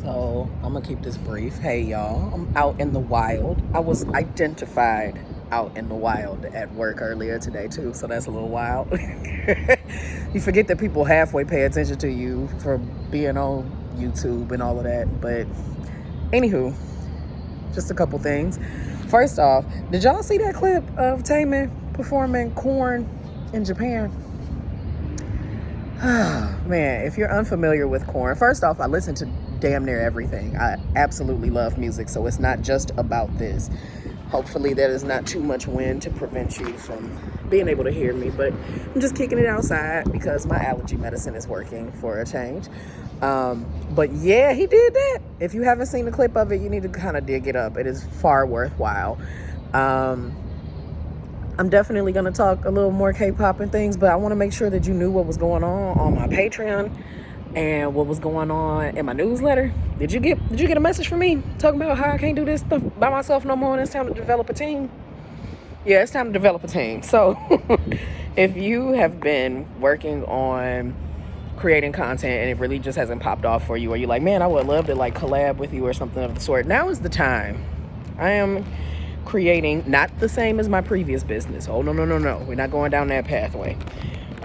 So I'm gonna keep this brief. Hey y'all, I'm out in the wild. I was identified out in the wild at work earlier today too, so that's a little wild. You forget that people halfway pay attention to you for being on YouTube and all of that. But anywho, just a couple things. First off, did y'all see that clip of Taman performing Corn in Japan? Man, if you're unfamiliar with Corn, first off, I listen to damn near everything. I absolutely love music, so it's not just about this. Hopefully that is not too much wind to prevent you from being able to hear me, but I'm just kicking it outside because my allergy medicine is working for a change. But yeah, he did that. If you haven't seen the clip of it, you need to kind of dig it up. It is far worthwhile. I'm definitely going to talk a little more K-pop and things, but I want to make sure that you knew what was going on my Patreon and what was going on in my newsletter. Did you get a message from me talking about how I can't do this stuff by myself no more and it's time to develop a team? Yeah, it's time to develop a team. So if you have been working on creating content and it really just hasn't popped off for you, or you're like, man, I would love to like collab with you or something of the sort, now is the time. I am creating, not the same as my previous business. Oh, no. We're not going down that pathway.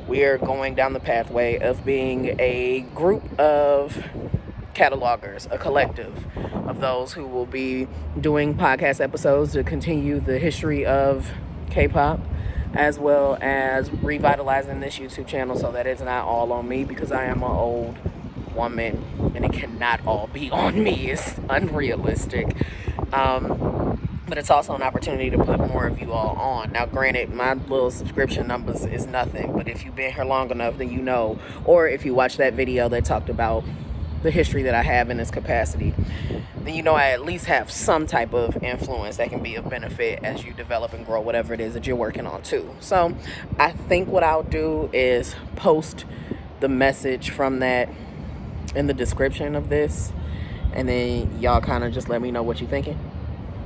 We are going down the pathway of being a group of catalogers, a collective of those who will be doing podcast episodes to continue the history of K-pop, as well as revitalizing this YouTube channel so that it's not all on me, because I am an old woman and it cannot all be on me. It's unrealistic. But it's also an opportunity to put more of you all on. Now, granted, my little subscription numbers is nothing, but if you've been here long enough, then you know, or if you watch that video that talked about the history that I have in this capacity, then you know I at least have some type of influence that can be of benefit as you develop and grow whatever it is that you're working on too. So I think what I'll do is post the message from that in the description of this, and then y'all kind of just let me know what you're thinking,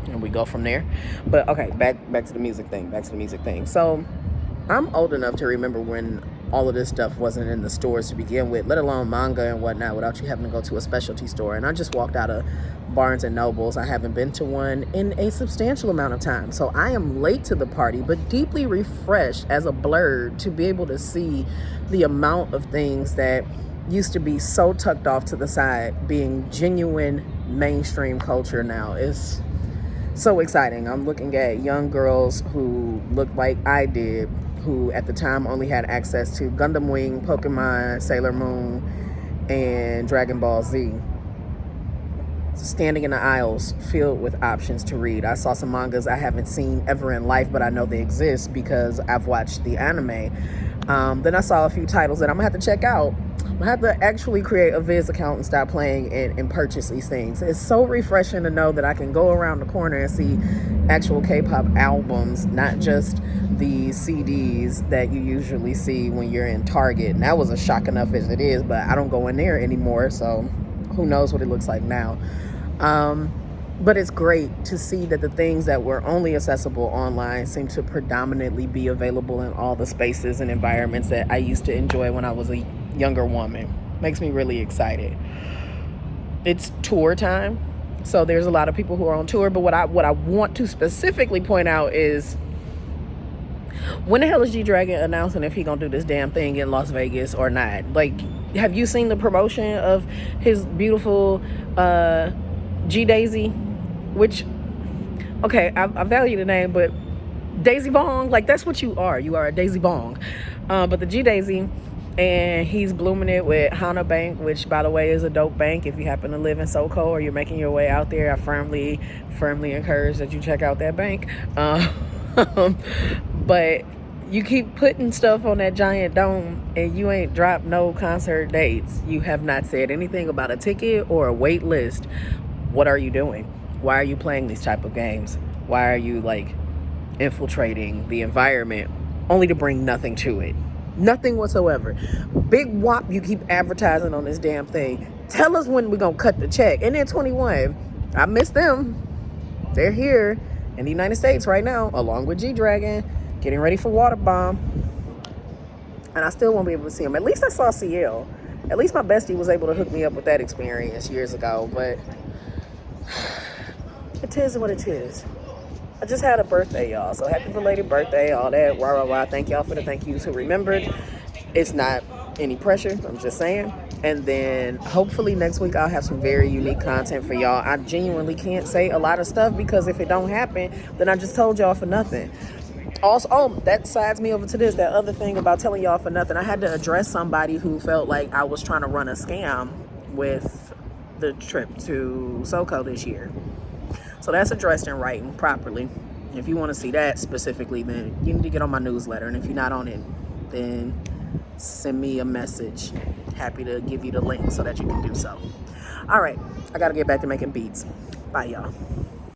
and we go from there. But okay, back to the music thing. So I'm old enough to remember when all of this stuff wasn't in the stores to begin with, let alone manga and whatnot, without you having to go to a specialty store. And I just walked out of Barnes and Nobles. I haven't been to one in a substantial amount of time, so I am late to the party, but deeply refreshed as a blurred to be able to see the amount of things that used to be so tucked off to the side being genuine mainstream culture now. Is so exciting. I'm looking at young girls who look like I did, who at the time only had access to Gundam Wing, Pokemon, Sailor Moon, and Dragon Ball Z, standing in the aisles filled with options to read. I saw some mangas I haven't seen ever in life, but I know they exist because I've watched the anime. Then I saw a few titles that I'm gonna have to check out. I'm gonna have to actually create a Viz account and start playing and purchase these things. It's so refreshing to know that I can go around the corner and see actual K-pop albums, not just the CDs that you usually see when you're in Target. And that was a shock enough as it is, but I don't go in there anymore, so who knows what it looks like now. But it's great to see that the things that were only accessible online seem to predominantly be available in all the spaces and environments that I used to enjoy when I was a younger woman. Makes me really excited. It's tour time, so there's a lot of people who are on tour, but what I want to specifically point out is, when the hell is G-Dragon announcing if he gonna do this damn thing in Las Vegas or not? Like, have you seen the promotion of his beautiful G-Daisy? Which, okay, I value the name, but Daisy Bong, like, that's what you are. You are a Daisy Bong. But the G-Daisy, and he's blooming it with Hana Bank, which, by the way, is a dope bank. If you happen to live in SoCo or you're making your way out there, I firmly encourage that you check out that bank. But you keep putting stuff on that giant dome and you ain't dropped no concert dates. You have not said anything about a ticket or a wait list. What are you doing? Why are you playing these type of games? Why are you like infiltrating the environment only to bring nothing to it? Nothing whatsoever. Big whop you keep advertising on this damn thing. Tell us when we're gonna cut the check. And then 21, I miss them. They're here in the United States right now, along with G-Dragon, getting ready for Water Bomb. And I still won't be able to see them. At least I saw CL. At least my bestie was able to hook me up with that experience years ago, but it is what it is. I just had a birthday, y'all, so happy belated birthday, all that, rah, rah, rah. Thank y'all for the thank yous who remembered. It's not any pressure, I'm just saying. And then hopefully next week I'll have some very unique content for y'all. I genuinely can't say a lot of stuff because if it don't happen, then I just told y'all for nothing. Also, that sides me over to this, that other thing about telling y'all for nothing. I had to address somebody who felt like I was trying to run a scam with the trip to SoCo this year. So that's addressed in writing properly. If you want to see that specifically, then you need to get on my newsletter. And if you're not on it, then send me a message. Happy to give you the link so that you can do so. All right, I got to get back to making beats. Bye, y'all.